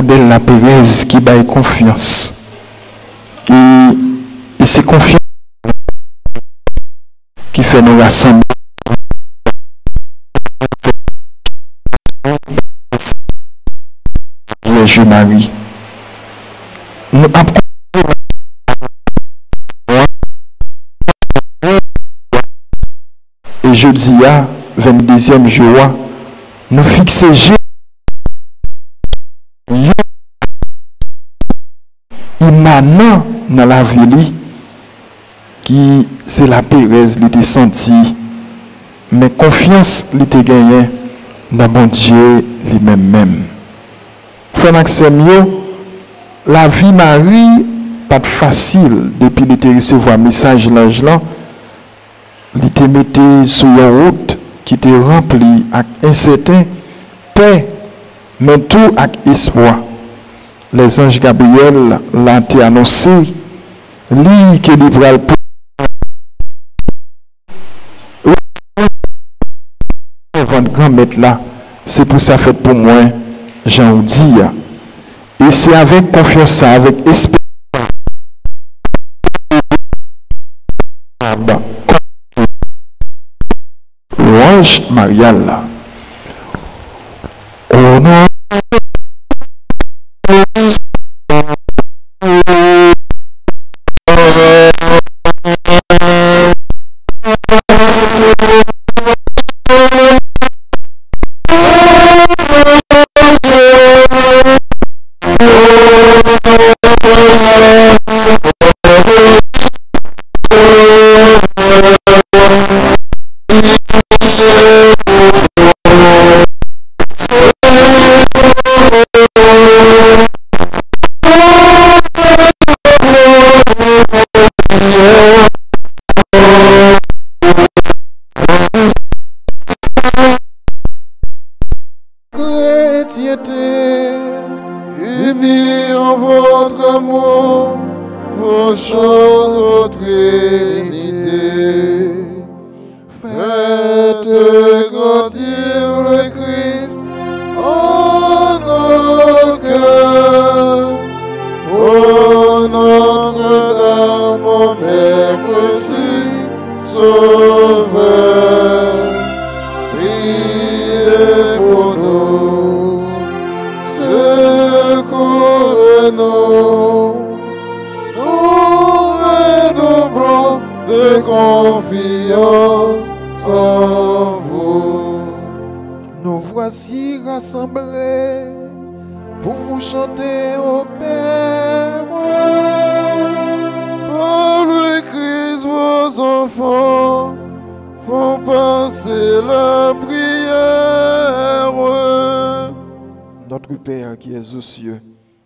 modèle la Pérez qui baille confiance. Et c'est confiance qui fait nous rassembler. Vierge Marie. Nous apprenons et jeudi à 22e jour, nous fixons immanent dans la vie qui c'est la Pérez qui était senti, mais confiance qui était gagnée dans mon Dieu lui-même. Frère Maxime, la vie Marie pas facile depuis le recevoir message l'ange là, il était mis sur une route qui était remplie avec incertain paix, mais tout avec espoir. Les anges Gabriel l'ont annoncé, lui qui est pral votre grand-maître là, c'est pour ça fait pour moi, j'en dis. Et c'est avec confiance, avec espérance. Louange Marial là. Au nom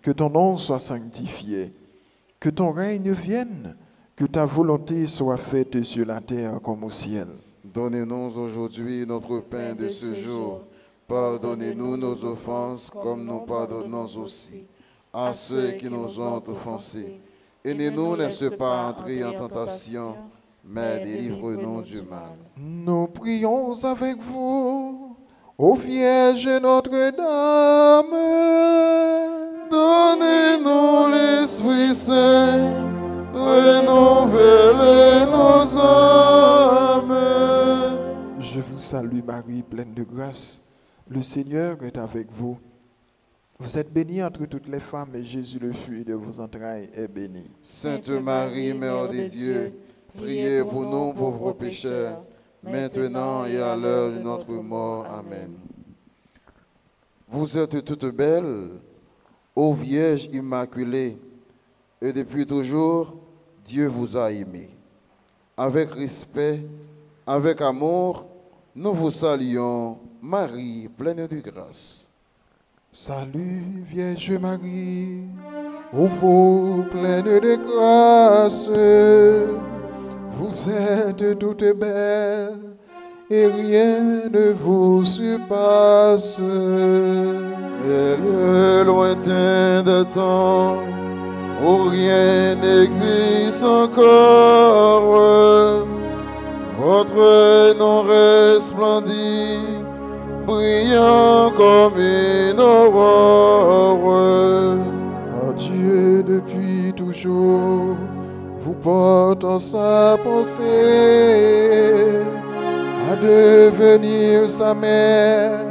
que ton nom soit sanctifié, que ton règne vienne, que ta volonté soit faite sur la terre comme au ciel. Donnez-nous aujourd'hui notre pain de ce jour. Pardonnez-nous nos offenses comme nous pardonnons aussi à ceux qui nous ont offensés. Et ne nous laisse pas entrer en tentation, mais délivre-nous du mal. Nous prions avec vous, ô Vierge Notre-Dame. Donnez-nous l'Esprit Saint, renouvelez nos âmes. Je vous salue Marie, pleine de grâce. Le Seigneur est avec vous. Vous êtes bénie entre toutes les femmes et Jésus, le fruit de vos entrailles, est béni. Sainte Marie, Mère de Dieu, priez pour nous pauvres pécheurs, maintenant et à l'heure de notre mort. Amen. Vous êtes toutes belles, ô Vierge Immaculée, et depuis toujours, Dieu vous a aimé. Avec respect, avec amour, nous vous saluons, Marie, pleine de grâce. Salut, Vierge Marie, ô vous pleine de grâce, vous êtes toutes belles, et rien ne vous surpasse. Et le lointain de temps, où rien n'existe encore, votre nom resplendit brillant comme une aurore. À Dieu depuis toujours, vous porte en sa pensée. À devenir sa mère,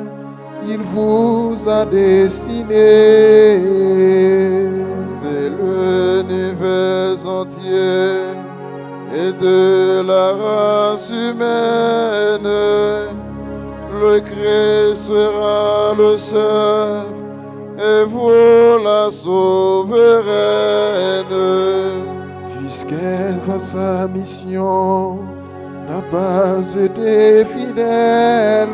il vous a destiné. De l'univers entier et de la race humaine, le Christ sera le chef et vous la souveraine. Puisqu'elle va sa mission, n'a pas été fidèle,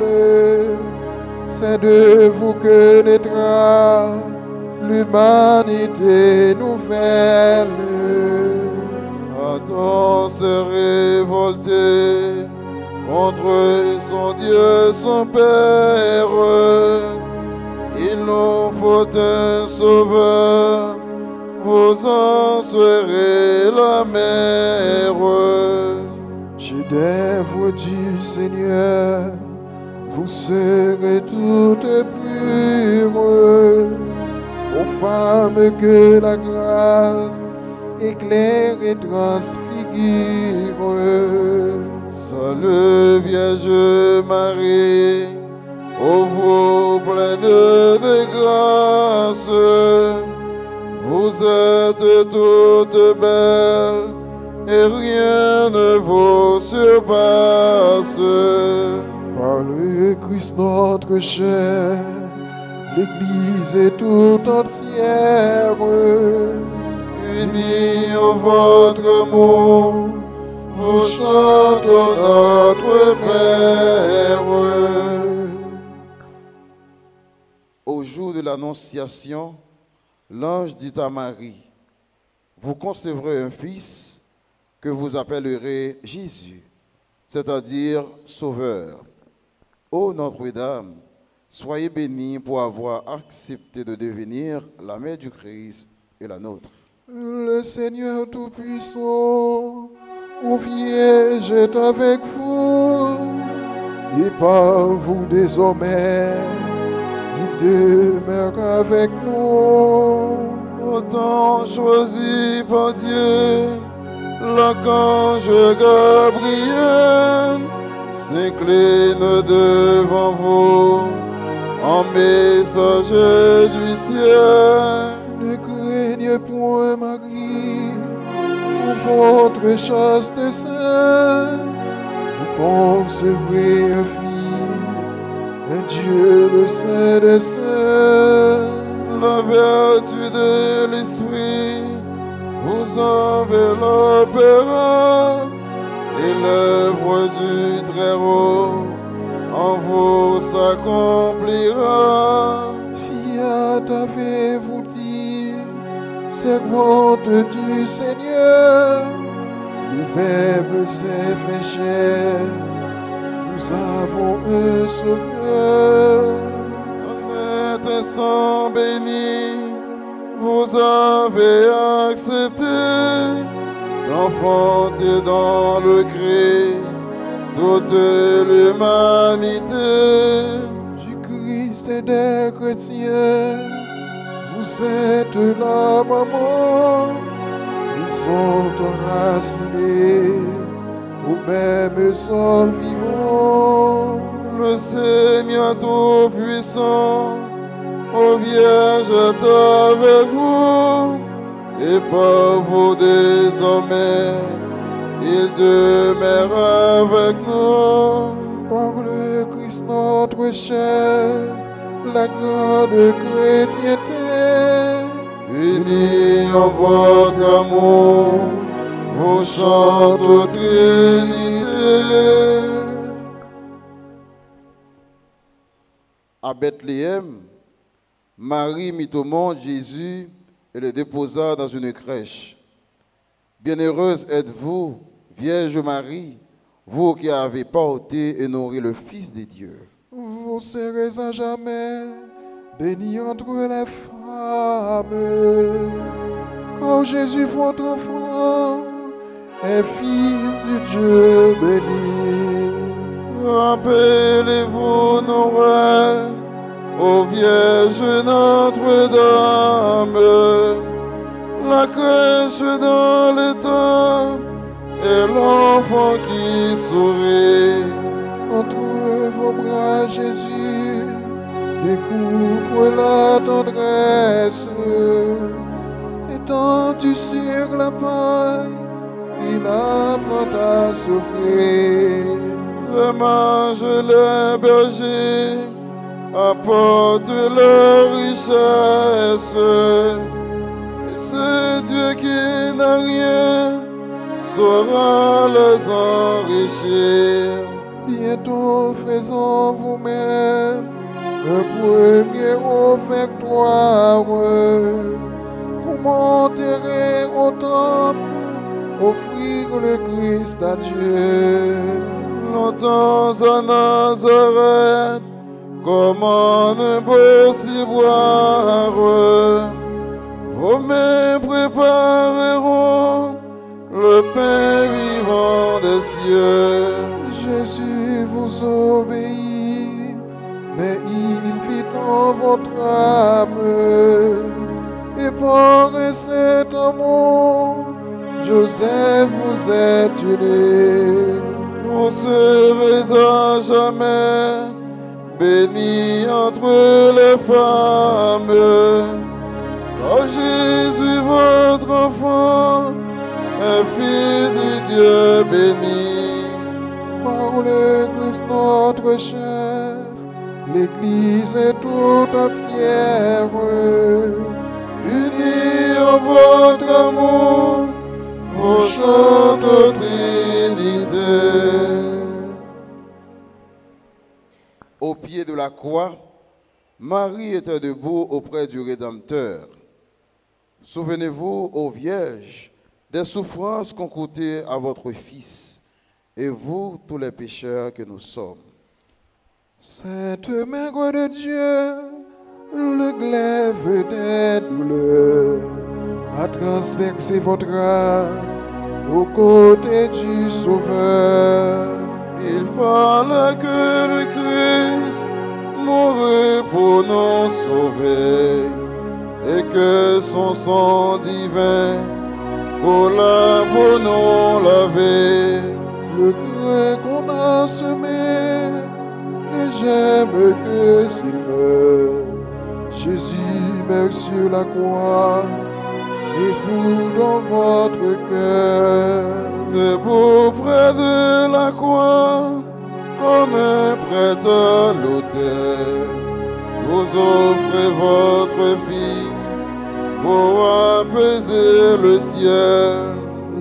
c'est de vous que naîtra l'humanité nouvelle. Adam s'est révolté contre son Dieu, son Père. Il nous faut un sauveur, vous en serez la mère. Chef-d'œuvre du Seigneur, vous serez toutes pures, ô femmes que la grâce éclaire et transfigure. Salut Vierge Marie, ô vous pleine de grâce, vous êtes toute belle et rien ne vous surpasse. Par le Christ notre cher, l'Église est tout entière unis au votre amour, vous chantons notre Père. Au jour de l'Annonciation, l'ange dit à Marie, vous concevrez un fils que vous appellerez Jésus, c'est-à-dire Sauveur. Ô Notre-Dame, soyez bénie pour avoir accepté de devenir la mère du Christ et la nôtre. Le Seigneur Tout-Puissant, ô Vierge est avec vous, et par vous désormais, il demeure avec nous. Autant choisi par Dieu, l'archange Gabriel s'incline devant vous en messager du ciel. Ne craignez point, Marie, pour votre chaste sein, vous concevrez un fils, un Dieu le Saint des Saints. La vertu de l'Esprit vous enveloppera et l'œuvre du Très-Haut en vous s'accomplira. Fiat avez-vous dit, servante du Seigneur, le Verbe s'est fait chair, nous avons un Sauveur. En cet instant béni, vous avez accepté d'enfanter dans le Christ toute l'humanité. Du Christ et des chrétiens, vous êtes la maman, ils sont enracinés au même sol vivant. Le Seigneur Tout-Puissant, ô Vierge, est avec vous, et par vous désormais, il demeure avec nous. Par le Christ notre cher, la grande chrétienté, Unis en votre amour, vous chantez aux Trinité. À Bethléem, Marie mit au monde Jésus et le déposa dans une crèche. Bienheureuse êtes-vous, Vierge Marie, vous qui avez porté et nourri le Fils de Dieu. vous serez à jamais bénie entre les femmes. Car Jésus, votre enfant, est Fils du Dieu béni. Rappelez-vous nos rêves, ô Vierge Notre-Dame, la crèche dans le temps et l'enfant qui sourit. Entre vos bras, Jésus, découvre la tendresse. Étendu sur la paille, il apprend à souffrir. Les mages, les bergers apportent leur richesse. Et ce Dieu qui n'a rien saura les enrichir. Bientôt faisons vous-même le premier offertoire. Vous monterez au temple, offrir le Christ à Dieu. Longtemps à Nazareth, comment ne peut s'y boire? Vos mains prépareront le pain vivant des cieux. Jésus vous obéit, mais il vit en votre âme. Et par cet amour, Joseph vous est unis. Vous serez à jamais bénis entre les femmes. Car Jésus, votre enfant, est fils du Dieu béni. Par le Christ notre chef, l'Église est tout entière. Unis en votre amour, vos chantes Trinité. Au pied de la croix, Marie était debout auprès du Rédempteur. Souvenez-vous, ô Vierge, des souffrances qu'ont coûté à votre Fils, et vous, tous les pécheurs que nous sommes. Sainte Mère de Dieu, le glaive des douleurs a transpercé votre âme aux côtés du Sauveur. Il fallait que le Christ mourût pour nous sauver, et que son sang divin coula pour nous laver. Le grain qu'on a semé ne j'aime que s'il meurt. Jésus meurt sur la croix et vous dans votre cœur. Debout près de la croix, comme un prêtre à l'autel, vous offrez votre Fils pour apaiser le ciel.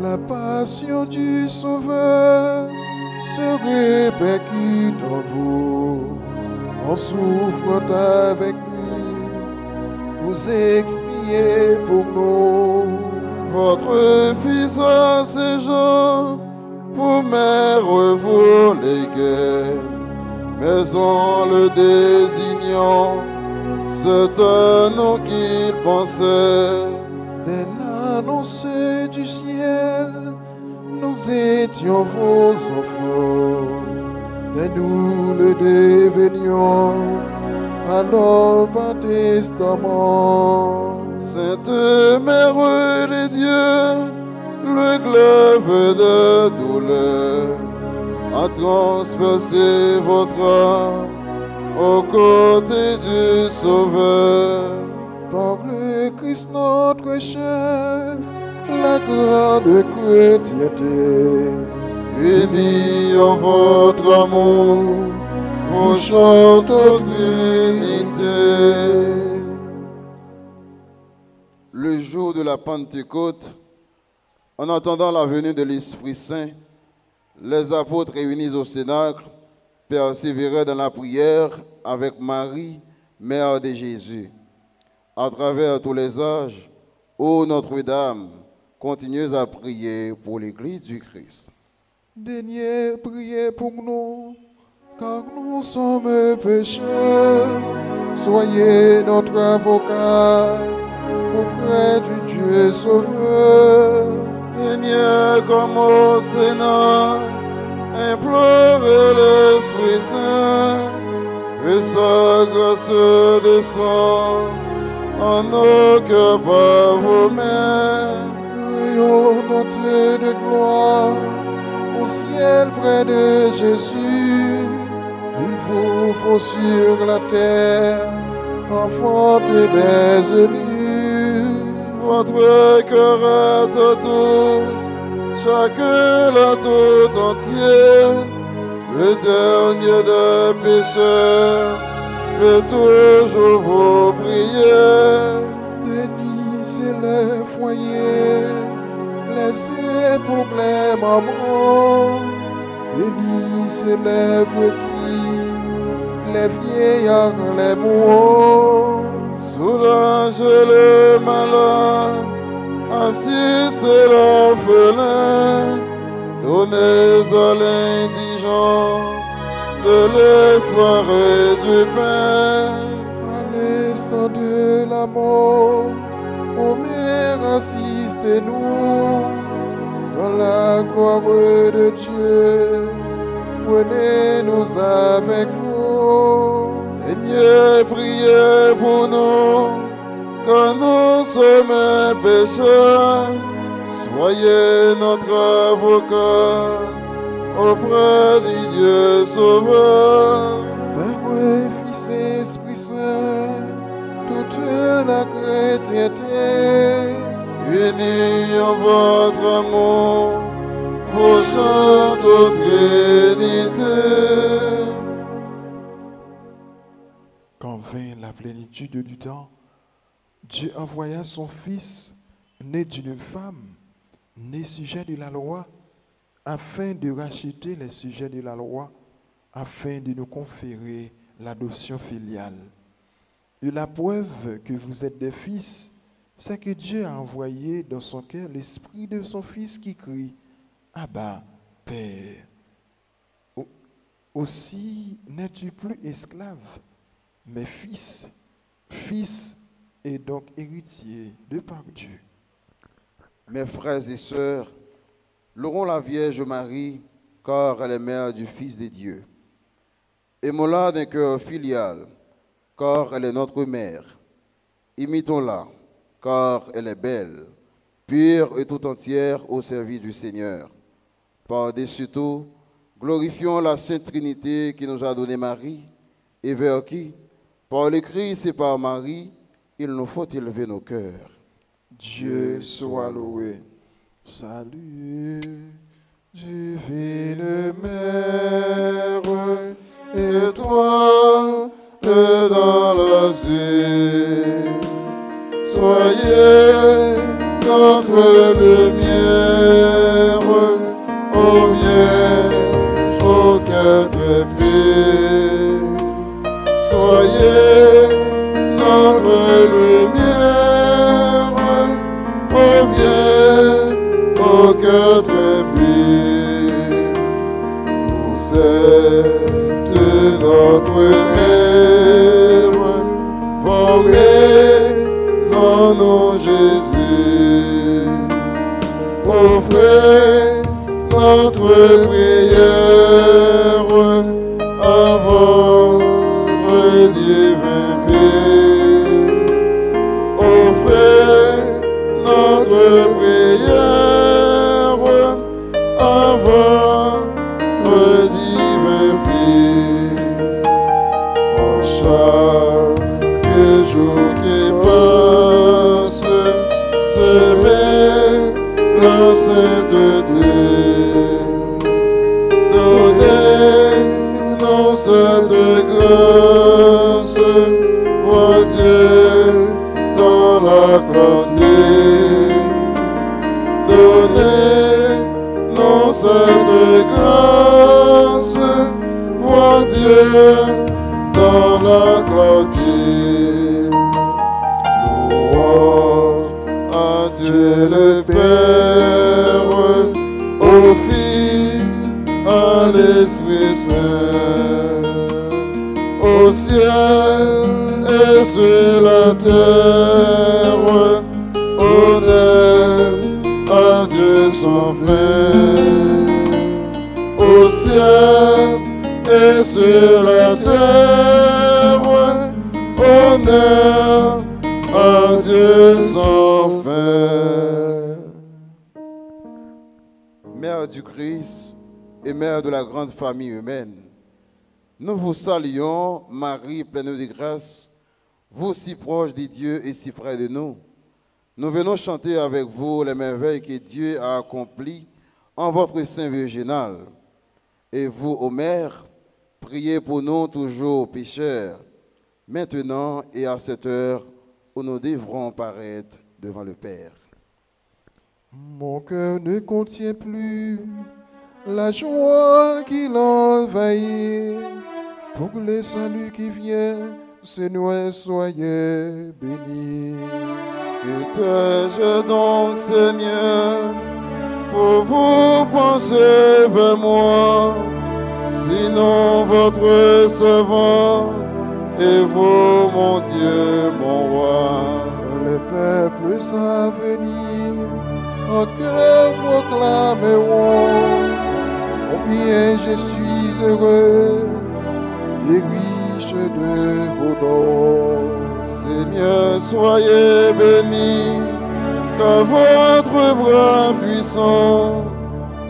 La passion du Sauveur se répercute en vous, en souffrant avec lui, vous expiez pour nous. Votre Fils a ses gens, pour mère vous léguez, mais en le désignant, c'est à nous qu'il pensait. Dès l'annonce du ciel, nous étions vos enfants, mais nous le devenions alors par testament. Sainte Mère de Dieu, le glaive de douleur a transpercé votre âme aux côtés du Sauveur. Par le Christ notre chef, la grande chrétienté, Unis en votre amour, vous chantez aux Trinité. Le jour de la Pentecôte, en attendant la venue de l'Esprit Saint, les apôtres réunis au Cénacle persévéraient dans la prière avec Marie, mère de Jésus. À travers tous les âges, ô Notre-Dame, continuez à prier pour l'Église du Christ. daignez prier pour nous, car nous sommes pécheurs. Soyez notre avocat auprès du Dieu Sauveur. Daignez comme au Sénat, implorez l'Esprit Esprit Saint, que sa grâce descend en nos cœurs par vos mains. Prions notre de gloire au ciel près de Jésus. Il vous faut sur la terre enfanter des élus. Votre cœur est à tous, chacun la tout entière. Le dernier des pécheurs fait toujours vos prières. Bénissez les foyers, laissez pour les mamans. Bénissez les petits, les vieillards, les mourants. Soulagez le malade, assistez l'orphelin, donnez à l'indigent de l'espoir et du pain. À l'instant de la mort, ô Mère, assistez-nous dans la gloire de Dieu. Prenez-nous avec vous. Seigneur, priez pour nous, quand nous sommes pécheurs. Soyez notre avocat auprès du Dieu Sauveur. Père, Fils et Esprit Saint, toute la chrétienté, Unis en votre amour, vous chantez aux Trinité. Quand vint la plénitude du temps, Dieu envoya son Fils, né d'une femme, né sujet de la loi, afin de racheter les sujets de la loi, afin de nous conférer l'adoption filiale. Et la preuve que vous êtes des fils, c'est que Dieu a envoyé dans son cœur l'esprit de son Fils qui crie « Abba, Père ». Aussi n'es-tu plus esclave, mais fils, fils et donc héritier de par Dieu. Mes frères et sœurs, louons la Vierge Marie, car elle est mère du Fils de Dieu. Aimons-la d'un cœur filial, car elle est notre mère. Imitons-la, car elle est belle, pure et tout entière au service du Seigneur. Par-dessus tout, glorifions la Sainte Trinité qui nous a donné Marie, et vers qui, par le Christ et par Marie, il nous faut élever nos cœurs. Dieu soit loué. Salut, divine Mère, Et toi, dans la cieux, soyez notre lumière, ô Vierge, au cœur trépide. Soyez notre lumière, ô Vierge, au cœur trépide. Vous êtes notre mère, formez en nous Jésus. Offrez notre prière à votre divin Fils. Offrez notre prière à votre divin Fils. En chaque jour qui passe, semez la sainteté. Donnez-nous cette grâce, ô Dieu, dans la clarté. Donnez-nous cette grâce, ô Dieu, dans la clarté. Louange à Dieu le Père, au Fils, à l'Esprit Saint, au ciel et sur la terre, honneur à Dieu son Frère, au ciel et sur sans fin. Mère du Christ et Mère de la grande famille humaine, nous vous saluons, Marie pleine de grâce, vous si proche de Dieu et si près de nous. Nous venons chanter avec vous les merveilles que Dieu a accomplies en votre sein virginal. Et vous, ô Mère, priez pour nous toujours pécheurs, maintenant et à cette heure où nous devrons paraître devant le Père. Mon cœur ne contient plus la joie qui l'envahit. Pour le salut qui vient, Seigneur, soyez bénis. Que t'ai-je donc, Seigneur, pour vous penser vers moi, sinon votre servant et vous, mon Dieu, mon roi. Les peuples à venir, en cœur proclameront combien je suis heureux et riche de vos dons. Seigneur, soyez bénis, car votre bras puissant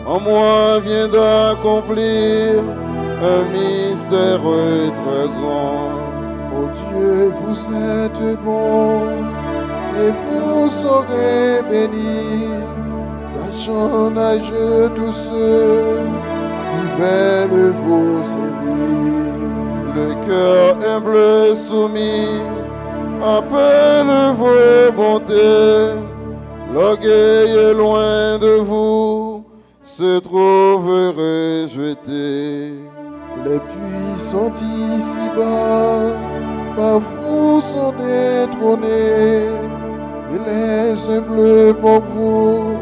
en moi vient d'accomplir un mystère très grand. Ô Dieu, vous êtes bon et vous serez bénis. L'argent nage tous ceux qui veulent vous servir. Le cœur humble et soumis appelle vos bontés. L'orgueil est loin de vous, se trouve rejeté. Les puissants ici-bas, par vous sont détrônés, et les humbles pour vous,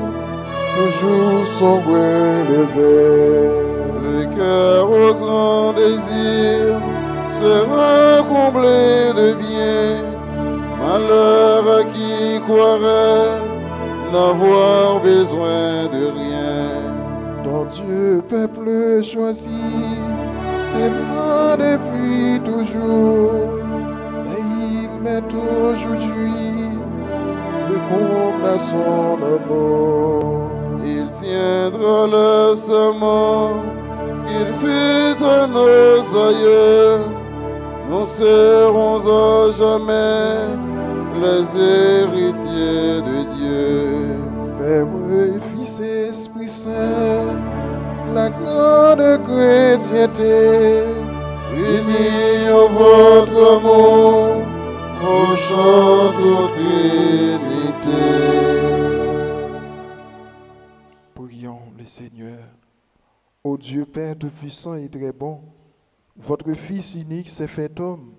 toujours sont relevés. Le cœur au grand désir sera comblé de bien, malheur à qui croirait n'avoir besoin de rien. Ton Dieu, peuple choisi, t'aimera depuis toujours, mais il met aujourd'hui le comble à son amour. Il tiendra le serment qu'il fit à nos aïeux. Nous serons à jamais les héritiers de Dieu. Père, Fils et Esprit Saint, la grande chrétienté, Unis au votre amour, au chant de Trinité. Prions le Seigneur. Ô Dieu Père Tout-Puissant et très bon, votre Fils unique s'est fait homme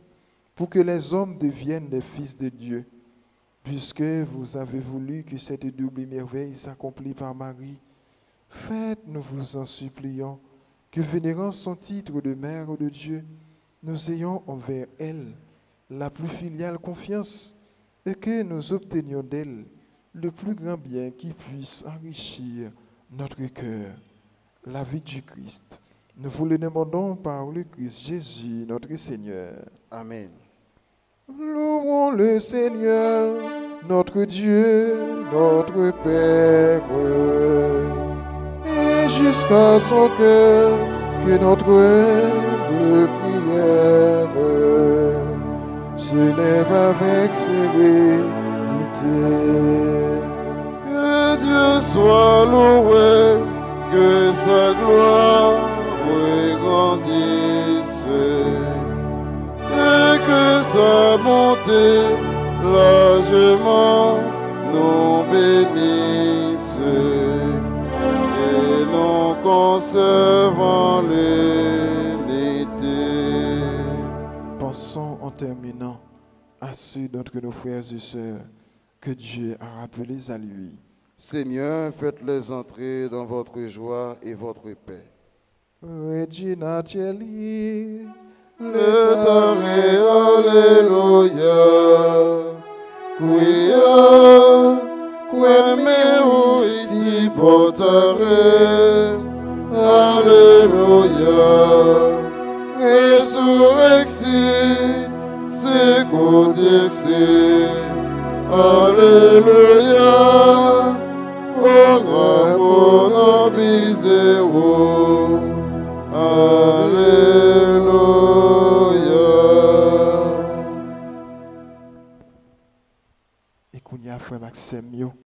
pour que les hommes deviennent les fils de Dieu. Puisque vous avez voulu que cette double merveille s'accomplisse par Marie, faites, nous vous en supplions, que vénérant son titre de Mère de Dieu, nous ayons envers elle la plus filiale confiance et que nous obtenions d'elle le plus grand bien qui puisse enrichir notre cœur. La vie du Christ. Nous vous le demandons par le Christ Jésus, notre Seigneur. Amen. Louons le Seigneur, notre Dieu, notre Père. Et jusqu'à son cœur, que notre humble prière s'élève avec sérénité. Que Dieu soit loué, que sa gloire regrandisse, et que sa bonté largement nous bénisse, et nous conservant l'unité. Pensons en terminant à ceux d'entre nos frères et sœurs que Dieu a rappelés à lui. Seigneur, faites-les entrer dans votre joie et votre paix. Regina Cieli, Letare, Alleluia, quia, quem isti portare, Alleluia, resurrexi, secundixi, Alleluia. qu'on y a frère Maxime yo.